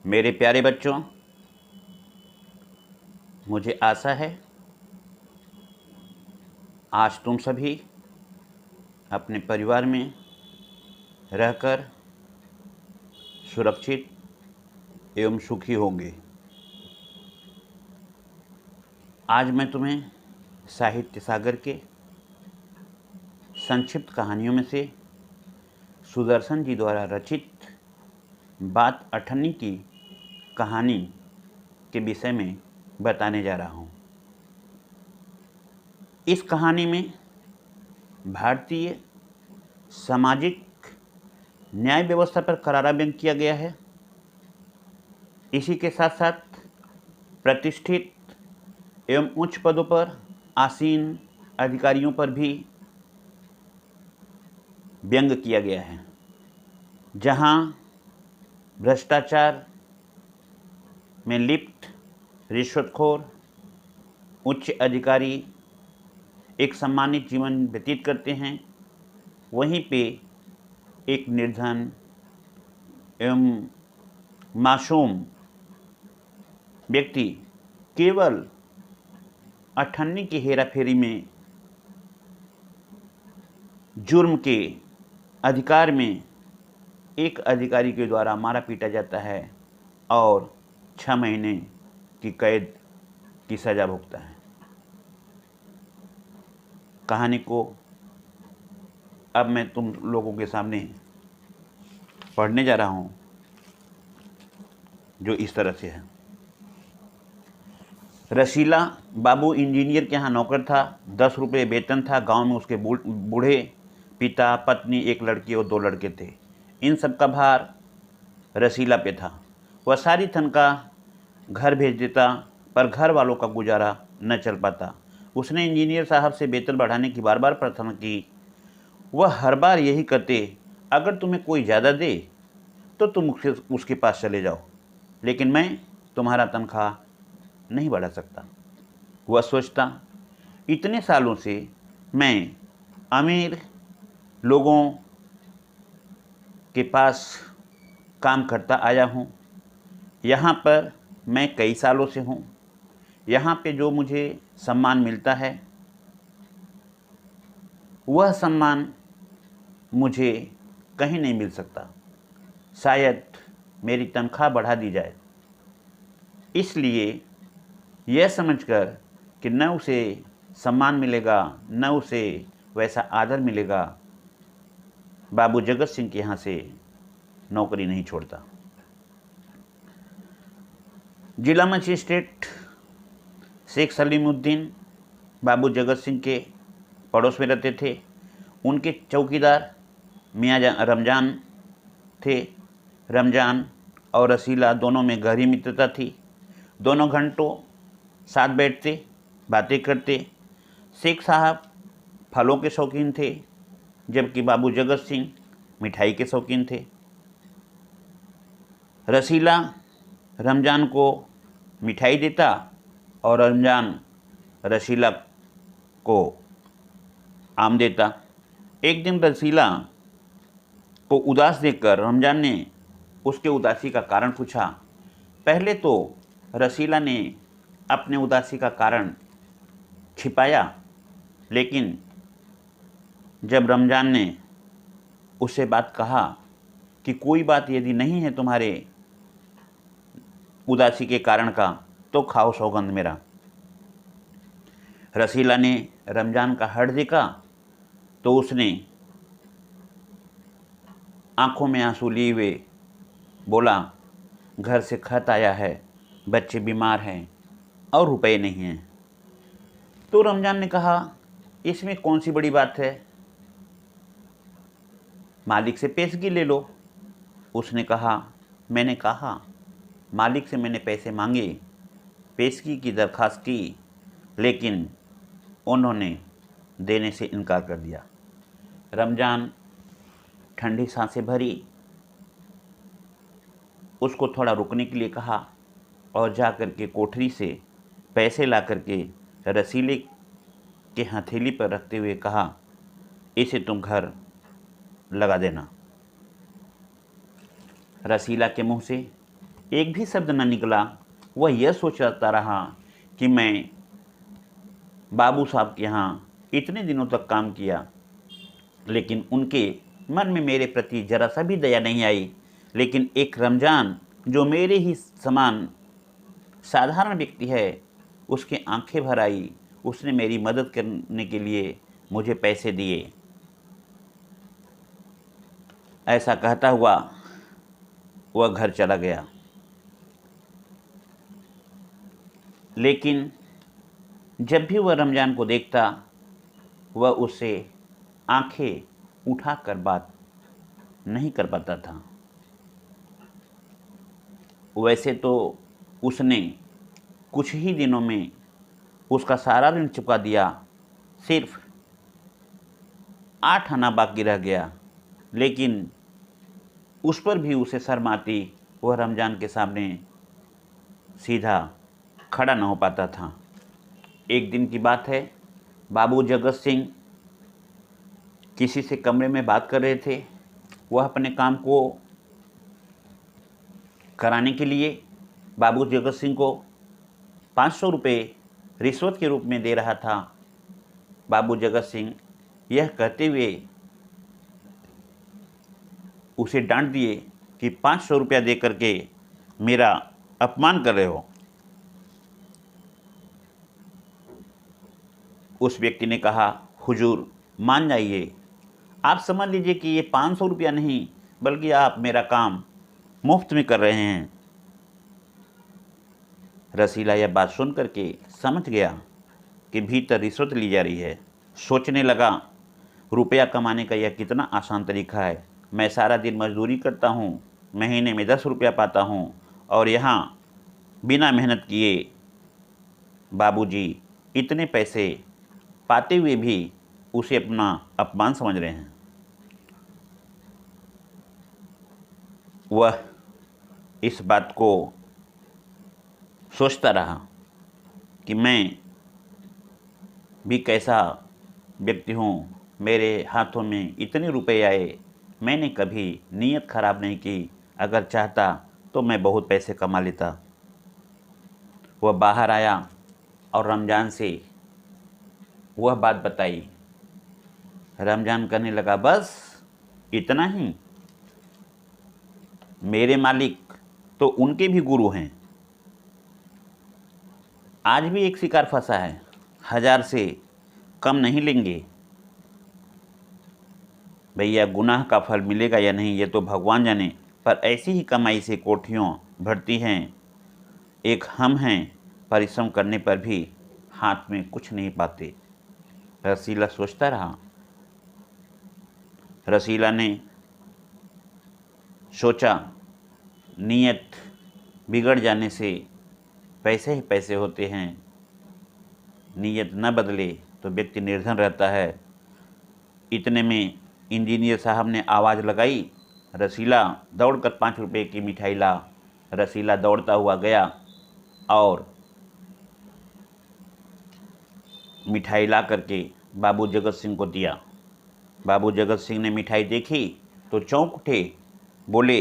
मेरे प्यारे बच्चों, मुझे आशा है आज तुम सभी अपने परिवार में रहकर सुरक्षित एवं सुखी होंगे। आज मैं तुम्हें साहित्य सागर के संक्षिप्त कहानियों में से सुदर्शन जी द्वारा रचित बात अठन्नी की कहानी के विषय में बताने जा रहा हूँ। इस कहानी में भारतीय सामाजिक न्याय व्यवस्था पर करारा व्यंग किया गया है। इसी के साथ साथ प्रतिष्ठित एवं उच्च पदों पर आसीन अधिकारियों पर भी व्यंग किया गया है, जहां भ्रष्टाचार में लिप्त रिश्वतखोर उच्च अधिकारी एक सम्मानित जीवन व्यतीत करते हैं, वहीं पे एक निर्धन एवं मासूम व्यक्ति केवल अठन्नी की हेराफेरी में जुर्म के अधिकार में एक अधिकारी के द्वारा मारा पीटा जाता है और 6 महीने की कैद की सज़ा भुगता है। कहानी को अब मैं तुम लोगों के सामने पढ़ने जा रहा हूँ, जो इस तरह से है। रसीला बाबू इंजीनियर के यहाँ नौकर था। 10 रुपये वेतन था। गांव में उसके बूढ़े पिता, पत्नी, एक लड़की और 2 लड़के थे। इन सब का भार रसीला पे था। वह सारी तनख्वाह घर भेज देता, पर घर वालों का गुजारा न चल पाता। उसने इंजीनियर साहब से वेतन बढ़ाने की बार बार प्रार्थना की। वह हर बार यही कहते, अगर तुम्हें कोई ज़्यादा दे तो तुम उसके पास चले जाओ, लेकिन मैं तुम्हारा तनख्वाह नहीं बढ़ा सकता। वह सोचता, इतने सालों से मैं अमीर लोगों के पास काम करता आया हूँ। यहाँ पर मैं कई सालों से हूँ। यहाँ पे जो मुझे सम्मान मिलता है, वह सम्मान मुझे कहीं नहीं मिल सकता। शायद मेरी तनख्वाह बढ़ा दी जाए। इसलिए यह समझकर कि न उसे सम्मान मिलेगा, न उसे वैसा आदर मिलेगा, बाबू जगत सिंह के यहाँ से नौकरी नहीं छोड़ता। जिला मजिस्ट्रेट शेख सलीमुद्दीन बाबू जगत सिंह के पड़ोस में रहते थे। उनके चौकीदार मियाँ रमजान थे। रमजान और रसीला दोनों में गहरी मित्रता थी। दोनों घंटों साथ बैठते, बातें करते। शेख साहब फलों के शौकीन थे, जबकि बाबू जगत सिंह मिठाई के शौकीन थे। रसीला रमजान को मिठाई देता और रमजान रसीला को आम देता। एक दिन रसीला को उदास देखकर रमजान ने उसके उदासी का कारण पूछा। पहले तो रसीला ने अपने उदासी का कारण छिपाया, लेकिन जब रमजान ने उससे बात कहा कि कोई बात यदि नहीं है तुम्हारे उदासी के कारण का, तो खाओ सौगंध मेरा। रसीला ने रमजान का हट देखा तो उसने आंखों में आंसू लिए हुए बोला, घर से खत आया है, बच्चे बीमार हैं और रुपए नहीं हैं। तो रमजान ने कहा, इसमें कौन सी बड़ी बात है, मालिक से पेशगी ले लो। उसने कहा, मैंने कहा, मालिक से मैंने पैसे मांगे, पेशगी की दरख्वास्त की, लेकिन उन्होंने देने से इनकार कर दिया। रमजान ठंडी सांसें भरी, उसको थोड़ा रुकने के लिए कहा और जा कर के कोठरी से पैसे ला कर के रसीले के हथेली पर रखते हुए कहा, इसे तुम घर लगा देना। रसीला के मुंह से एक भी शब्द न निकला। वह यह सोचता रहा कि मैं बाबू साहब के यहाँ इतने दिनों तक काम किया, लेकिन उनके मन में मेरे प्रति जरा सा भी दया नहीं आई। लेकिन एक रमज़ान, जो मेरे ही समान साधारण व्यक्ति है, उसकी आंखें भर आई। उसने मेरी मदद करने के लिए मुझे पैसे दिए। ऐसा कहता हुआ वह घर चला गया। लेकिन जब भी वह रमज़ान को देखता, वह उससे आंखें उठाकर बात नहीं कर पाता था। वैसे तो उसने कुछ ही दिनों में उसका सारा ऋण चुका दिया, सिर्फ 8 आना बाकी रह गया। लेकिन उस पर भी उसे शर्म आती। वह रमज़ान के सामने सीधा खड़ा न हो पाता था। एक दिन की बात है, बाबू जगत सिंह किसी से कमरे में बात कर रहे थे। वह अपने काम को कराने के लिए बाबू जगत सिंह को 500 रुपये रिश्वत के रूप में दे रहा था। बाबू जगत सिंह यह कहते हुए उसे डांट दिए कि 500 रुपया दे करके मेरा अपमान कर रहे हो। उस व्यक्ति ने कहा, हुजूर मान जाइए, आप समझ लीजिए कि ये 500 रुपया नहीं, बल्कि आप मेरा काम मुफ्त में कर रहे हैं। रसीला यह बात सुन करके समझ गया कि भीतर रिश्वत ली जा रही है। सोचने लगा, रुपया कमाने का यह कितना आसान तरीका है। मैं सारा दिन मजदूरी करता हूँ, महीने में 10 रुपया पाता हूँ, और यहाँ बिना मेहनत किए बाबूजी इतने पैसे पाते हुए भी उसे अपना अपमान समझ रहे हैं। वह इस बात को सोचता रहा कि मैं भी कैसा व्यक्ति हूँ, मेरे हाथों में इतने रुपए आए, मैंने कभी नीयत ख़राब नहीं की। अगर चाहता तो मैं बहुत पैसे कमा लेता। वह बाहर आया और रमज़ान से वह बात बताई। रमज़ान कहने लगा, बस इतना ही? मेरे मालिक तो उनके भी गुरु हैं। आज भी एक शिकार फंसा है, 1000 से कम नहीं लेंगे। भैया, गुनाह का फल मिलेगा या नहीं ये तो भगवान जाने, पर ऐसी ही कमाई से कोठियों भरती हैं। एक हम हैं, परिश्रम करने पर भी हाथ में कुछ नहीं पाते। रसीला सोचता रहा। रसीला ने सोचा, नीयत बिगड़ जाने से पैसे ही पैसे होते हैं, नीयत न बदले तो व्यक्ति निर्धन रहता है। इतने में इंजीनियर साहब ने आवाज़ लगाई, रसीला दौड़कर 5 रुपये की मिठाई ला। रसीला दौड़ता हुआ गया और मिठाई ला करके बाबू जगत सिंह को दिया। बाबू जगत सिंह ने मिठाई देखी तो चौंक उठे, बोले,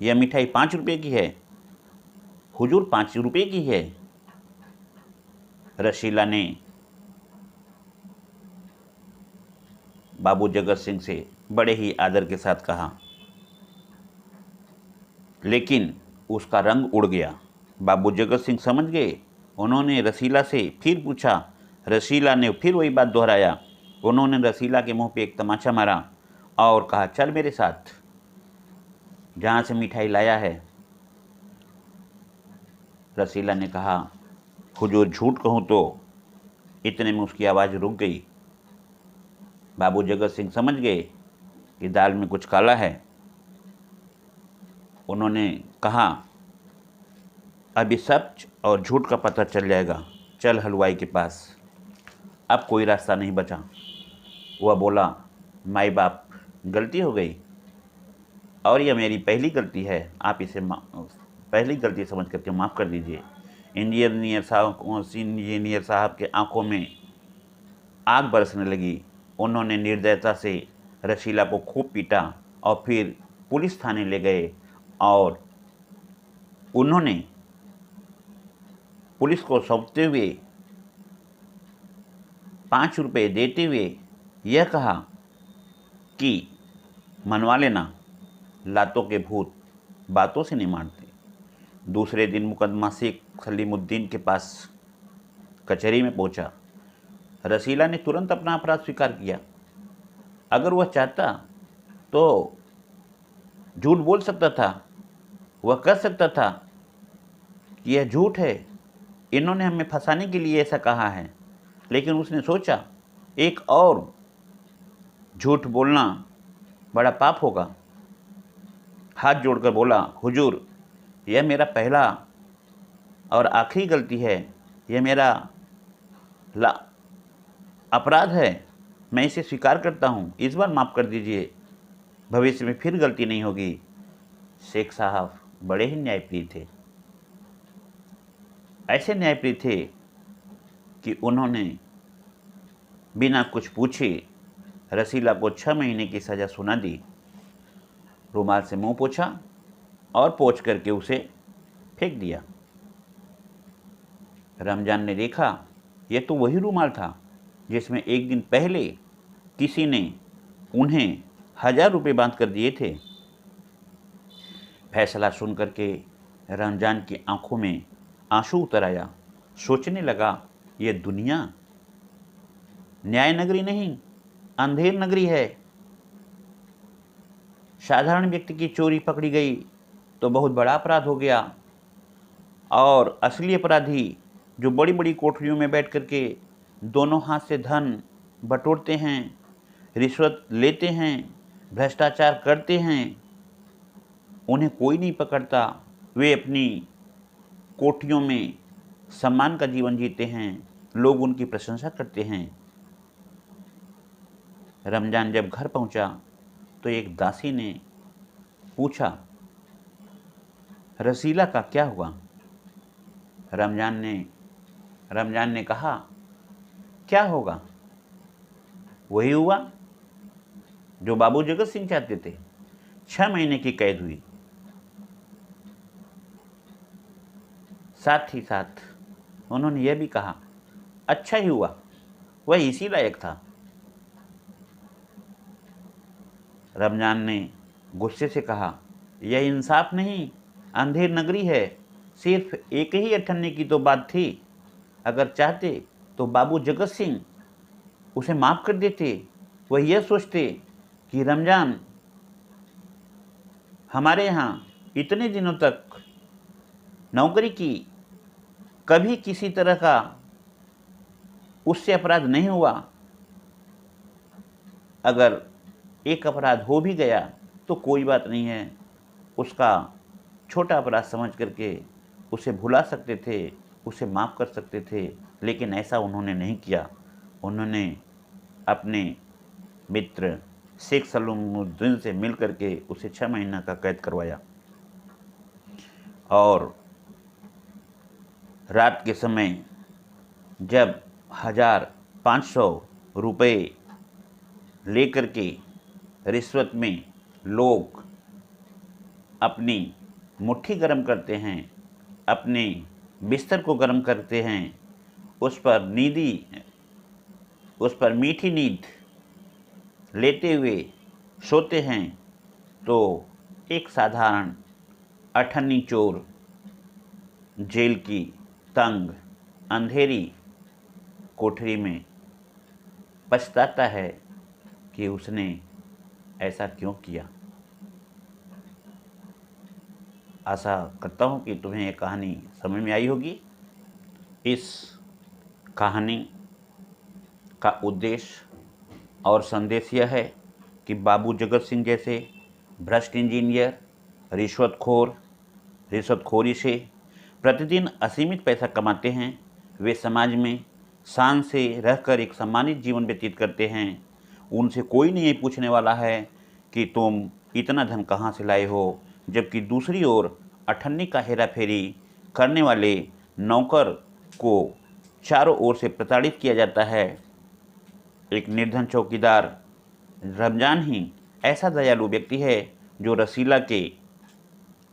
यह मिठाई 5 रुपये की है। हुजूर 5 रुपये की है? रसीला ने बाबू जगत सिंह से बड़े ही आदर के साथ कहा, लेकिन उसका रंग उड़ गया। बाबू जगत सिंह समझ गए। उन्होंने रसीला से फिर पूछा। रसीला ने फिर वही बात दोहराया। उन्होंने रसीला के मुंह पे एक तमाचा मारा और कहा, चल मेरे साथ, जहाँ से मिठाई लाया है। रसीला ने कहा, हुजूर झूठ कहूँ तो। इतने में उसकी आवाज़ रुक गई। बाबू जगत सिंह समझ गए कि दाल में कुछ काला है। उन्होंने कहा, अभी सच और झूठ का पता चल जाएगा, चल हलवाई के पास, अब कोई रास्ता नहीं बचा। वह बोला, माई बाप, गलती हो गई और यह मेरी पहली गलती है, आप इसे पहली गलती समझ करके माफ़ कर दीजिए। इंजीनियर साहब के आंखों में आग बरसने लगी। उन्होंने निर्दयता से रसीला को खूब पीटा और फिर पुलिस थाने ले गए और उन्होंने पुलिस को सौंपते हुए 5 रुपये देते हुए यह कहा कि मनवा लेना, लातों के भूत बातों से नहीं मारते। दूसरे दिन मुकदमा शेख सलीमुद्दीन के पास कचहरी में पहुंचा। रसीला ने तुरंत अपना अपराध स्वीकार किया। अगर वह चाहता तो झूठ बोल सकता था, वह कह सकता था कि यह झूठ है, इन्होंने हमें फंसाने के लिए ऐसा कहा है। लेकिन उसने सोचा एक और झूठ बोलना बड़ा पाप होगा। हाथ जोड़कर बोला, हुजूर, यह मेरा पहला और आखिरी गलती है, यह मेरा अपराध है, मैं इसे स्वीकार करता हूँ, इस बार माफ़ कर दीजिए, भविष्य में फिर गलती नहीं होगी। शेख साहब बड़े ही न्यायप्रिय थे। ऐसे न्यायप्रिय थे कि उन्होंने बिना कुछ पूछे रसीला को 6 महीने की सज़ा सुना दी। रुमाल से मुंह पोंछा और पोंछ करके उसे फेंक दिया। रमजान ने देखा यह तो वही रुमाल था जिसमें एक दिन पहले किसी ने उन्हें 1000 रुपये बांध कर दिए थे। फैसला सुन करके रमजान की आंखों में आंसू उतर आया। सोचने लगा, यह दुनिया न्याय नगरी नहीं, अंधेर नगरी है। साधारण व्यक्ति की चोरी पकड़ी गई तो बहुत बड़ा अपराध हो गया, और असली अपराधी जो बड़ी बड़ी कोठरियों में बैठ करके दोनों हाथ से धन बटोरते हैं, रिश्वत लेते हैं, भ्रष्टाचार करते हैं, उन्हें कोई नहीं पकड़ता। वे अपनी कोठियों में सम्मान का जीवन जीते हैं, लोग उनकी प्रशंसा करते हैं। रमजान जब घर पहुंचा तो एक दासी ने पूछा, रसीला का क्या हुआ? रमजान ने कहा, क्या होगा? वही हुआ जो बाबू जगत सिंह चाहते थे। 6 महीने की कैद हुई। साथ ही साथ उन्होंने यह भी कहा, अच्छा ही हुआ, वह इसी लायक था। रमजान ने गुस्से से कहा, यह इंसाफ नहीं, अंधेर नगरी है। सिर्फ एक ही अठन्नी की तो बात थी। अगर चाहते तो बाबू जगत सिंह उसे माफ़ कर देते। वह यह सोचते कि रमजान हमारे यहाँ इतने दिनों तक नौकरी की, कभी किसी तरह का उससे अपराध नहीं हुआ। अगर एक अपराध हो भी गया तो कोई बात नहीं है, उसका छोटा अपराध समझ करके उसे भुला सकते थे, उसे माफ़ कर सकते थे। लेकिन ऐसा उन्होंने नहीं किया। उन्होंने अपने मित्र शेख सलीमुद्दीन से मिल करके उसे 6 महीना का कैद करवाया, और रात के समय जब 1500 रुपये ले करके रिश्वत में लोग अपनी मुट्ठी गर्म करते हैं, अपने बिस्तर को गर्म करते हैं, उस पर मीठी नींद लेते हुए सोते हैं, तो एक साधारण अठन्नी चोर जेल की तंग अंधेरी कोठरी में पछताता है कि उसने ऐसा क्यों किया। आशा करता हूँ कि तुम्हें ये कहानी समझ में आई होगी। इस कहानी का उद्देश्य और संदेश यह है कि बाबू जगत सिंह जैसे भ्रष्ट इंजीनियर, रिश्वतखोरी से प्रतिदिन असीमित पैसा कमाते हैं। वे समाज में शान से रहकर एक सम्मानित जीवन व्यतीत करते हैं। उनसे कोई नहीं पूछने वाला है कि तुम इतना धन कहाँ से लाए हो। जबकि दूसरी ओर अठन्नी का हेरा फेरी करने वाले नौकर को चारों ओर से प्रताड़ित किया जाता है। एक निर्धन चौकीदार रमजान ही ऐसा दयालु व्यक्ति है जो रसीला के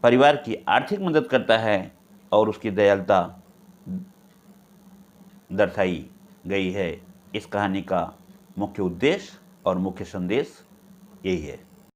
परिवार की आर्थिक मदद करता है और उसकी दयालुता दर्शाई गई है। इस कहानी का मुख्य उद्देश्य और मुख्य संदेश यही है।